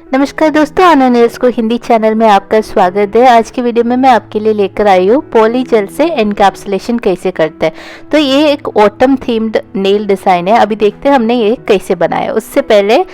नमस्कार दोस्तों, आना नेल्स को हिंदी चैनल में आपका स्वागत है। आज की वीडियो में मैं आपके लिए लेकर आई हूँ पॉली जेल से एनकैप्सुलेशन कैसे करते हैं। तो ये एक ऑटम थीम्ड नेल डिज़ाइन है। अभी देखते हैं हमने ये कैसे बनाया। उससे पहले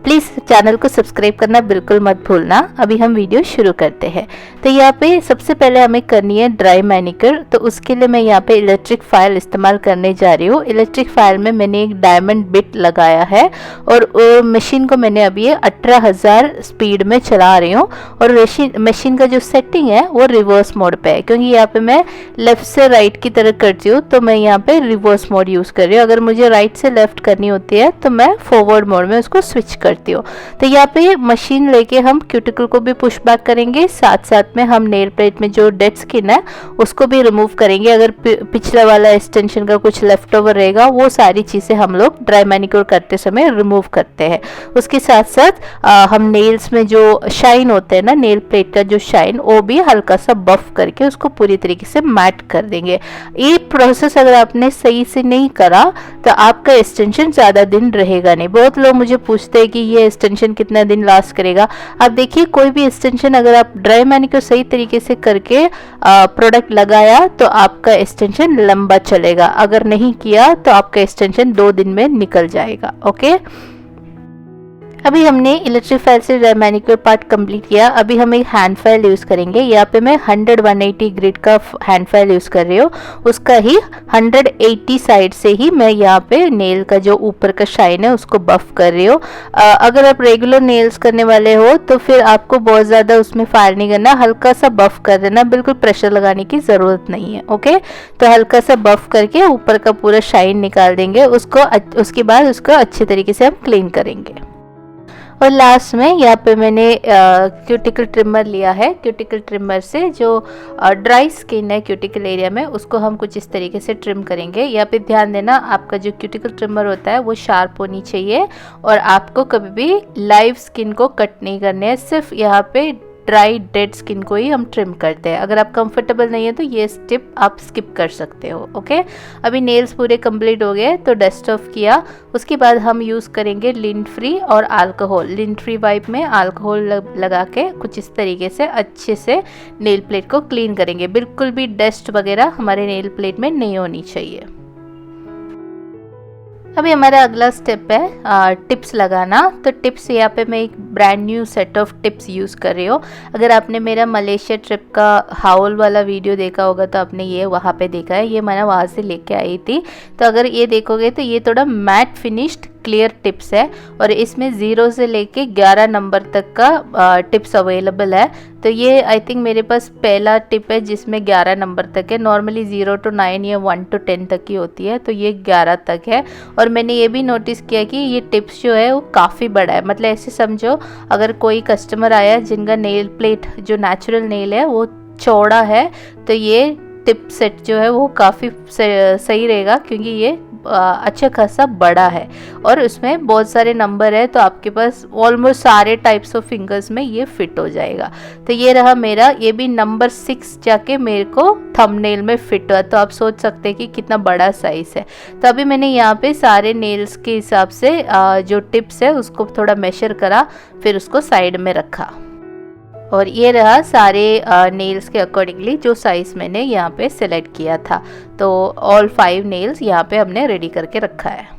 प्लीज़ चैनल को सब्सक्राइब करना बिल्कुल मत भूलना। अभी हम वीडियो शुरू करते हैं। तो यहाँ पे सबसे पहले हमें करनी है ड्राई मैनिक्योर। तो उसके लिए मैं यहाँ पे इलेक्ट्रिक फाइल इस्तेमाल करने जा रही हूँ। इलेक्ट्रिक फाइल में मैंने एक डायमंड बिट लगाया है और मशीन को मैंने अभी 18,000 स्पीड में चला रही हूँ। और मशीन का जो सेटिंग है वो रिवर्स मोड पे है, क्योंकि यहाँ पे मैं लेफ़्ट से राइट की तरह करती हूँ तो मैं यहाँ पे रिवर्स मोड यूज़ कर रही हूँ। अगर मुझे राइट से लेफ़्ट करनी होती है तो मैं फॉरवर्ड मोड में उसको स्विच करती हूँ। तो यहाँ पे मशीन लेके हम क्यूटिकल को भी पुश बैक करेंगे, साथ साथ में हम नेल प्लेट में जो डेड स्किन है उसको भी रिमूव करेंगे। अगर पिछला वाला एक्सटेंशन का कुछ लेफ्ट ओवर रहेगा वो सारी चीज़ें हम लोग ड्राई मैनिक्योर करते समय रिमूव करते हैं। उसके साथ साथ हम नेल्स में जो शाइन होते हैं ना, नेल प्लेट का जो शाइन, वो भी हल्का सा बफ करके उसको पूरी तरीके से मैट कर देंगे। ये प्रोसेस अगर आपने सही से नहीं करा तो आपका एक्सटेंशन ज़्यादा दिन रहेगा नहीं। बहुत लोग मुझे पूछते हैं कि ये एक्सटेंशन कितना दिन लास्ट करेगा। आप देखिए, कोई भी एक्सटेंशन अगर आप ड्राई मैनिक्योर सही तरीके से करके प्रोडक्ट लगाया तो आपका एक्सटेंशन लंबा चलेगा। अगर नहीं किया तो आपका एक्सटेंशन 2 दिन में निकल जाएगा। ओके, अभी हमने इलेक्ट्रिक फाइल से मैनिक्योर पार्ट कंप्लीट किया। अभी हम एक हैंड फाइल यूज़ करेंगे। यहाँ पे मैं 100-180 ग्रिड का हैंड फाइल यूज़ कर रही हूँ। उसका ही 180 साइड से ही मैं यहाँ पे नेल का जो ऊपर का शाइन है उसको बफ कर रही हूँ। अगर आप रेगुलर नेल्स करने वाले हो तो फिर आपको बहुत ज़्यादा उसमें फायर नहीं करना, हल्का सा बफ कर देना, बिल्कुल प्रेशर लगाने की ज़रूरत नहीं है। ओके, तो हल्का सा बफ करके ऊपर का पूरा शाइन निकाल देंगे उसको। उसके बाद उसको अच्छे तरीके से हम क्लीन करेंगे। और लास्ट में यहाँ पे मैंने क्यूटिकल ट्रिमर लिया है। क्यूटिकल ट्रिमर से जो ड्राई स्किन है क्यूटिकल एरिया में उसको हम कुछ इस तरीके से ट्रिम करेंगे। यहाँ पे ध्यान देना, आपका जो क्यूटिकल ट्रिमर होता है वो शार्प होनी चाहिए और आपको कभी भी लाइव स्किन को कट नहीं करने हैं। सिर्फ यहाँ पे ड्राई डेड स्किन को ही हम ट्रिम करते हैं। अगर आप कंफर्टेबल नहीं है तो ये स्टेप आप स्किप कर सकते हो। ओके, अभी नेल्स पूरे कंप्लीट हो गए तो डस्ट ऑफ किया। उसके बाद हम यूज़ करेंगे लिंट फ्री और अल्कोहल। लिंट फ्री वाइप में अल्कोहल लगा के कुछ इस तरीके से अच्छे से नेल प्लेट को क्लीन करेंगे। बिल्कुल भी डस्ट वगैरह हमारे नेल प्लेट में नहीं होनी चाहिए। अभी हमारा अगला स्टेप है टिप्स लगाना। तो टिप्स यहाँ पे मैं एक brand new set of tips use कर रही हूँ। अगर आपने मेरा मलेशिया ट्रिप का हाउल वाला वीडियो देखा होगा तो आपने ये वहाँ पे देखा है। ये मैंने वहाँ से लेके आई थी। तो अगर ये देखोगे तो ये थोड़ा मैट फिनिश्ड क्लियर टिप्स है और इसमें 0 से लेके 11 नंबर तक का टिप्स अवेलेबल है। तो ये आई थिंक मेरे पास पहला टिप है जिसमें 11 नंबर तक है। नॉर्मली 0 to 9 या 1 to 10 तक की होती है, तो ये 11 तक है। और मैंने ये भी नोटिस किया कि ये टिप्स जो है वो काफ़ी बड़ा है। मतलब ऐसे समझो, अगर कोई कस्टमर आया जिनका नेल प्लेट जो नेचुरल नेल है वो चौड़ा है तो ये टिप सेट जो है वो काफ़ी सही रहेगा, क्योंकि ये अच्छा खासा बड़ा है और उसमें बहुत सारे नंबर है तो आपके पास ऑलमोस्ट सारे टाइप्स ऑफ फिंगर्स में ये फिट हो जाएगा। तो ये रहा मेरा, ये भी नंबर 6 जाके मेरे को थंबनेल में फिट हुआ। तो आप सोच सकते हैं कि कितना बड़ा साइज़ है। तो अभी मैंने यहाँ पे सारे नेल्स के हिसाब से जो टिप्स है उसको थोड़ा मेजर करा, फिर उसको साइड में रखा। और ये रहा सारे नेल्स के अकॉर्डिंगली जो साइज़ मैंने यहाँ पे सिलेक्ट किया था। तो ऑल 5 नेल्स यहाँ पे हमने रेडी करके रखा है।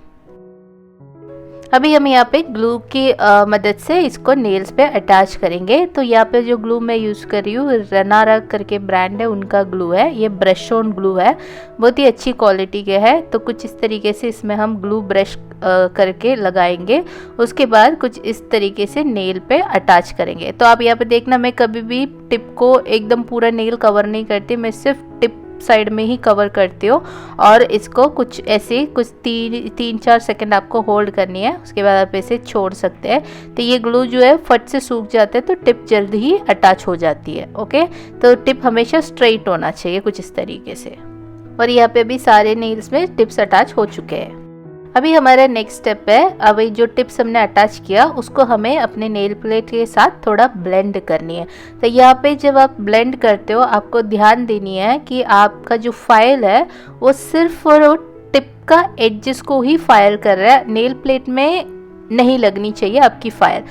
अभी हम यहाँ पे ग्लू की मदद से इसको नेल्स पे अटैच करेंगे। तो यहाँ पे जो ग्लू मैं यूज़ कर रही हूँ रनारा करके ब्रांड है, उनका ग्लू है। ये ब्रश ऑन ग्लू है, बहुत ही अच्छी क्वालिटी के है। तो कुछ इस तरीके से इसमें हम ग्लू ब्रश करके लगाएंगे। उसके बाद कुछ इस तरीके से नेल पे अटैच करेंगे। तो आप यहाँ पे देखना, मैं कभी भी टिप को एकदम पूरा नेल कवर नहीं करती, मैं सिर्फ टिप साइड में ही कवर करती हूँ। और इसको कुछ ऐसे कुछ 3-4 सेकंड आपको होल्ड करनी है। उसके बाद आप ऐसे छोड़ सकते हैं। तो ये ग्लू जो है फट से सूख जाता है तो टिप जल्दी ही अटैच हो जाती है। ओके, तो टिप हमेशा स्ट्रेट होना चाहिए कुछ इस तरीके से। और यहाँ पे भी सारे नेल्स में टिप्स अटैच हो चुके हैं। अभी हमारा नेक्स्ट स्टेप है, अभी जो टिप्स हमने अटैच किया उसको हमें अपने नेल प्लेट के साथ थोड़ा ब्लेंड करनी है। तो यहाँ पे जब आप ब्लेंड करते हो आपको ध्यान देनी है कि आपका जो फाइल है वो सिर्फ और टिप का एडजेस को ही फाइल कर रहा है, नेल प्लेट में नहीं लगनी चाहिए आपकी फाइल,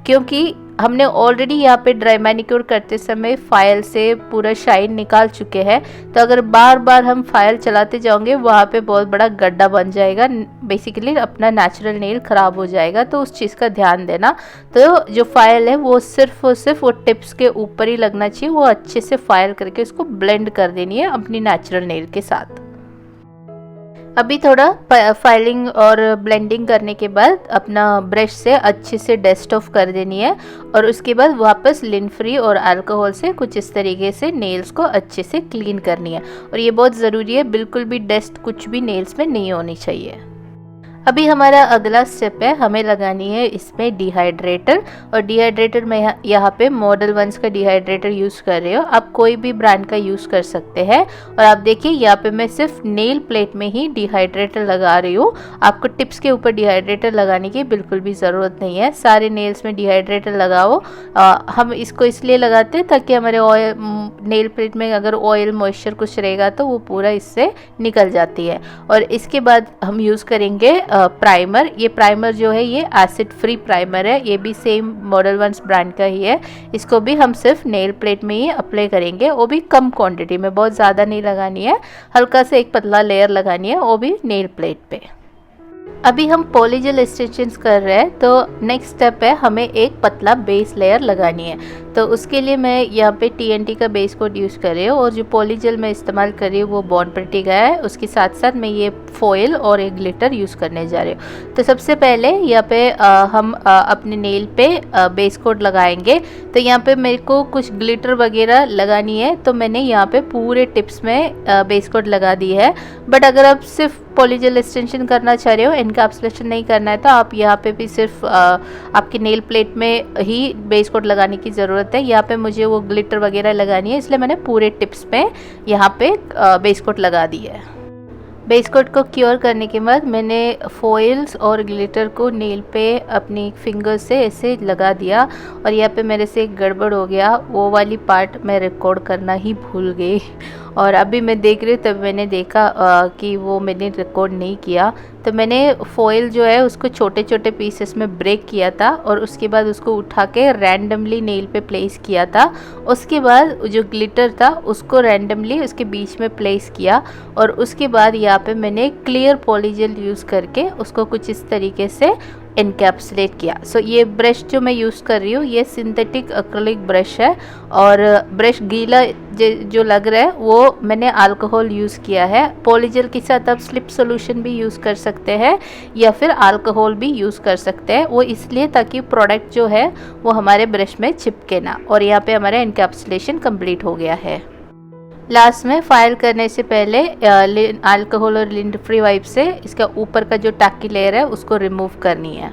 क्योंकि हमने ऑलरेडी यहाँ पे ड्राई मैनिक्योर करते समय फाइल से पूरा शाइन निकाल चुके हैं, तो अगर बार बार हम फाइल चलाते जाओगे वहाँ पे बहुत बड़ा गड्ढा बन जाएगा, बेसिकली अपना नेचुरल नेल ख़राब हो जाएगा। तो उस चीज़ का ध्यान देना। तो जो फाइल है वो सिर्फ और सिर्फ वो टिप्स के ऊपर ही लगना चाहिए, वो अच्छे से फाइल करके उसको ब्लेंड कर देनी है अपनी नेचुरल नेल के साथ। अभी थोड़ा फाइलिंग और ब्लेंडिंग करने के बाद अपना ब्रश से अच्छे से डस्ट ऑफ कर देनी है, और उसके बाद वापस लिन फ्री और अल्कोहल से कुछ इस तरीके से नेल्स को अच्छे से क्लीन करनी है। और ये बहुत ज़रूरी है, बिल्कुल भी डस्ट कुछ भी नेल्स में नहीं होनी चाहिए। अभी हमारा अगला स्टेप है, हमें लगानी है इसमें डिहाइड्रेटर। और डिहाइड्रेटर मैं यहाँ पे मॉडल वंस का डिहाइड्रेटर यूज़ कर रही हूँ, आप कोई भी ब्रांड का यूज़ कर सकते हैं। और आप देखिए यहाँ पे मैं सिर्फ नेल प्लेट में ही डिहाइड्रेटर लगा रही हूँ, आपको टिप्स के ऊपर डिहाइड्रेटर लगाने की बिल्कुल भी ज़रूरत नहीं है। सारे नेल्स में डिहाइड्रेटर लगाओ। हम इसको इसलिए लगाते हैं ताकि हमारे ऑयल नेल प्लेट में अगर ऑयल मॉइस्चर कुछ रहेगा तो वो पूरा इससे निकल जाती है। और इसके बाद हम यूज़ करेंगे प्राइमर। ये प्राइमर जो है ये एसिड फ्री प्राइमर है, ये भी सेम मॉडल वंस ब्रांड का ही है। इसको भी हम सिर्फ नेल प्लेट में ही अप्लाई करेंगे, वो भी कम क्वांटिटी में, बहुत ज़्यादा नहीं लगानी है, हल्का से एक पतला लेयर लगानी है, वो भी नेल प्लेट पे। अभी हम पॉलीजेल एक्सटेंशंस कर रहे हैं, तो नेक्स्ट स्टेप है हमें एक पतला बेस लेयर लगानी है। तो उसके लिए मैं यहाँ पे TNT का बेस कोट यूज़ कर रही हूँ, और जो पॉलीजेल मैं इस्तेमाल कर रही हूँ वो बॉन्ड प्रिटी का है। उसके साथ साथ मैं ये फॉयल और एक ग्लिटर यूज़ करने जा रही हूँ। तो सबसे पहले यहाँ पे हम अपने नेल पे बेस कोट लगाएंगे। तो यहाँ पे मेरे को कुछ ग्लिटर वगैरह लगानी है, तो मैंने यहाँ पे पूरे टिप्स में बेस कोट लगा दी है। बट अगर आप सिर्फ पॉलीजेल एक्सटेंशन करना चाह रहे हो, एनकैप्सुलेशन नहीं करना है, तो आप यहाँ पे भी सिर्फ आपकी नेल प्लेट में ही बेस कोट लगाने की ज़रूरत है। यहाँ पे मुझे वो ग्लिटर वगैरह लगानी है, इसलिए मैंने पूरे टिप्स पे यहाँ पे बेस कोट लगा दी है। बेस कोट को क्योर करने के बाद मैंने फॉइल्स और ग्लिटर को नेल पे अपनी फिंगर से ऐसे लगा दिया। और यहाँ पे मेरे से एक गड़बड़ हो गया, वो वाली पार्ट मैं रिकॉर्ड करना ही भूल गई, और अभी मैं देख रही हूँ तब मैंने देखा कि वो मैंने रिकॉर्ड नहीं किया। तो मैंने फॉइल जो है उसको छोटे छोटे पीसेस में ब्रेक किया था, और उसके बाद उसको उठा के रैंडमली नेल पे प्लेस किया था। उसके बाद जो ग्लिटर था उसको रैंडमली उसके बीच में प्लेस किया, और उसके बाद यहाँ पे मैंने क्लियर पॉलीजेल यूज़ करके उसको कुछ इस तरीके से एनकैप्सुलेट किया। सो ये ब्रश जो मैं यूज़ कर रही हूँ ये सिंथेटिक एक्रिलिक ब्रश है, और ब्रश गीला जो लग रहा है वो मैंने अल्कोहल यूज़ किया है। पॉलीजेल के साथ आप स्लिप सॉल्यूशन भी यूज़ कर सकते हैं, या फिर अल्कोहल भी यूज़ कर सकते हैं, वो इसलिए ताकि प्रोडक्ट जो है वो हमारे ब्रश में चिपके ना। और यहाँ पे हमारा एनकैप्सुलेशन कंप्लीट हो गया है। लास्ट में फाइल करने से पहले अल्कोहल और लिंट फ्री वाइप से इसका ऊपर का जो टाकी लेयर है उसको रिमूव करनी है।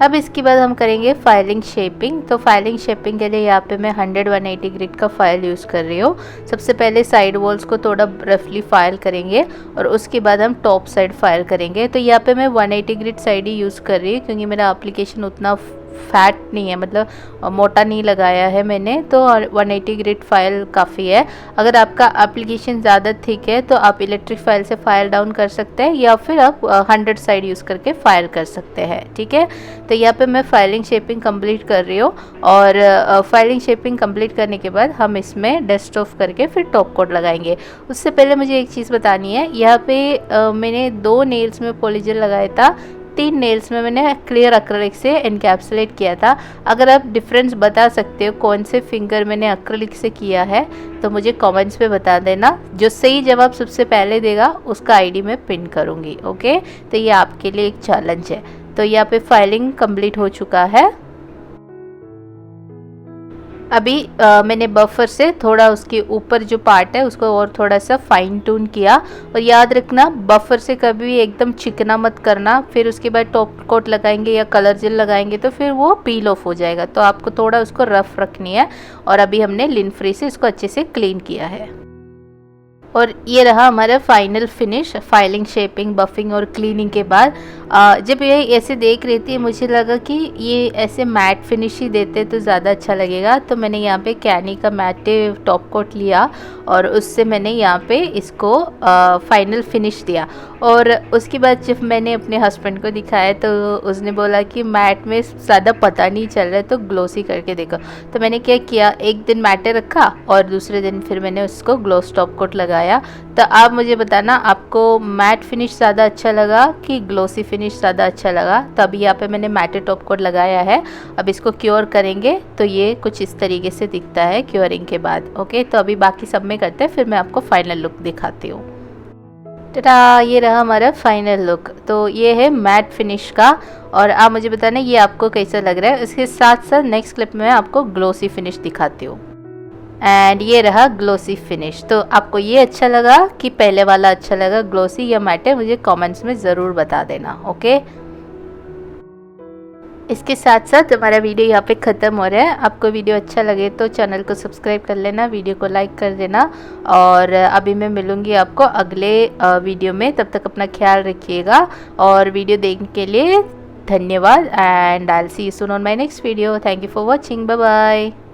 अब इसके बाद हम करेंगे फाइलिंग शेपिंग। तो फाइलिंग शेपिंग के लिए यहाँ पे मैं 100-180 ग्रिड का फाइल यूज़ कर रही हूँ। सबसे पहले साइड वॉल्स को थोड़ा रफली फाइल करेंगे, और उसके बाद हम टॉप साइड फाइल करेंगे। तो यहाँ पे मैं 180 ग्रिड साइड ही यूज़ कर रही हूँ, क्योंकि मेरा एप्लीकेशन उतना फैट नहीं है, मतलब मोटा नहीं लगाया है मैंने, तो 180 ग्रिड फाइल काफ़ी है। अगर आपका एप्लीकेशन ज़्यादा थिक है तो आप इलेक्ट्रिक फाइल से फाइल डाउन कर सकते हैं, या फिर आप 100 साइड यूज़ करके फाइल कर सकते हैं। ठीक है, तो यहाँ पे मैं फाइलिंग शेपिंग कंप्लीट कर रही हूँ, और फाइलिंग शेपिंग कंप्लीट करने के बाद हम इसमें डस्ट ऑफ करके फिर टॉप कोट लगाएंगे। उससे पहले मुझे एक चीज़ बतानी है, यहाँ पे मैंने 2 नेल्स में पॉलीजेल लगाया था, 3 नेल्स में मैंने क्लियर एक्रिलिक से एनकैप्सुलेट किया था। अगर आप डिफरेंस बता सकते हो कौन से फिंगर मैंने एक्रिलिक से किया है तो मुझे कमेंट्स पे बता देना। जो सही जवाब सबसे पहले देगा उसका आईडी मैं पिन करूँगी। ओके, तो ये आपके लिए एक चैलेंज है। तो यहाँ पे फाइलिंग कंप्लीट हो चुका है। अभी मैंने बफर से थोड़ा उसके ऊपर जो पार्ट है उसको और थोड़ा सा फाइन ट्यून किया। और याद रखना बफर से कभी एकदम चिकना मत करना, फिर उसके बाद टॉप कोट लगाएंगे या कलर जेल लगाएंगे तो फिर वो पील ऑफ हो जाएगा। तो आपको थोड़ा उसको रफ रखनी है। और अभी हमने लिन फ्री से इसको अच्छे से क्लीन किया है। और ये रहा हमारा final finish, filing, shaping, buffing और क्लीनिंग के बाद। जब ये ऐसे देख रही थी मुझे लगा कि ये ऐसे मैट फिनिश ही देते तो ज़्यादा अच्छा लगेगा, तो मैंने यहाँ पे कैनी का मैटे टॉप कोट लिया और उससे मैंने यहाँ पे इसको फाइनल फिनिश दिया। और उसके बाद जब मैंने अपने हस्बैंड को दिखाया तो उसने बोला कि मैट में ज़्यादा पता नहीं चल रहा है तो ग्लोसी करके देखो। तो मैंने क्या किया, एक दिन मैटे रखा और दूसरे दिन फिर मैंने उसको ग्लोस टॉप कोट लगाया। तो आप मुझे बताना आपको मैट फिनिश ज़्यादा अच्छा लगा कि ग्लोसी फिनिश ज़्यादा अच्छा लगा। तो अभी यहाँ पे मैंने मैटे टॉप कोट लगाया है, अब इसको क्योर करेंगे तो ये कुछ इस तरीके से दिखता है क्योरिंग के बाद। ओके, तो अभी बाकी सब में करते हैं, फिर मैं आपको फाइनल लुक दिखाती हूँ। टाटा, ये रहा हमारा फाइनल लुक। तो ये है मैट फिनिश का, और आप मुझे बताना ये आपको कैसा लग रहा है। इसके साथ साथ नेक्स्ट क्लिप में आपको ग्लोसी फिनिश दिखाती हूँ। एंड ये रहा ग्लोसी फिनिश। तो आपको ये अच्छा लगा कि पहले वाला अच्छा लगा ग्लोसी या मैटे, मुझे कमेंट्स में ज़रूर बता देना। ओके, इसके साथ साथ हमारा वीडियो यहाँ पे ख़त्म हो रहा है। आपको वीडियो अच्छा लगे तो चैनल को सब्सक्राइब कर लेना, वीडियो को लाइक कर देना। और अभी मैं मिलूँगी आपको अगले वीडियो में, तब तक अपना ख्याल रखिएगा। और वीडियो देखने के लिए धन्यवाद, and I will see you soon on my next video. Thank you for watching, bye bye.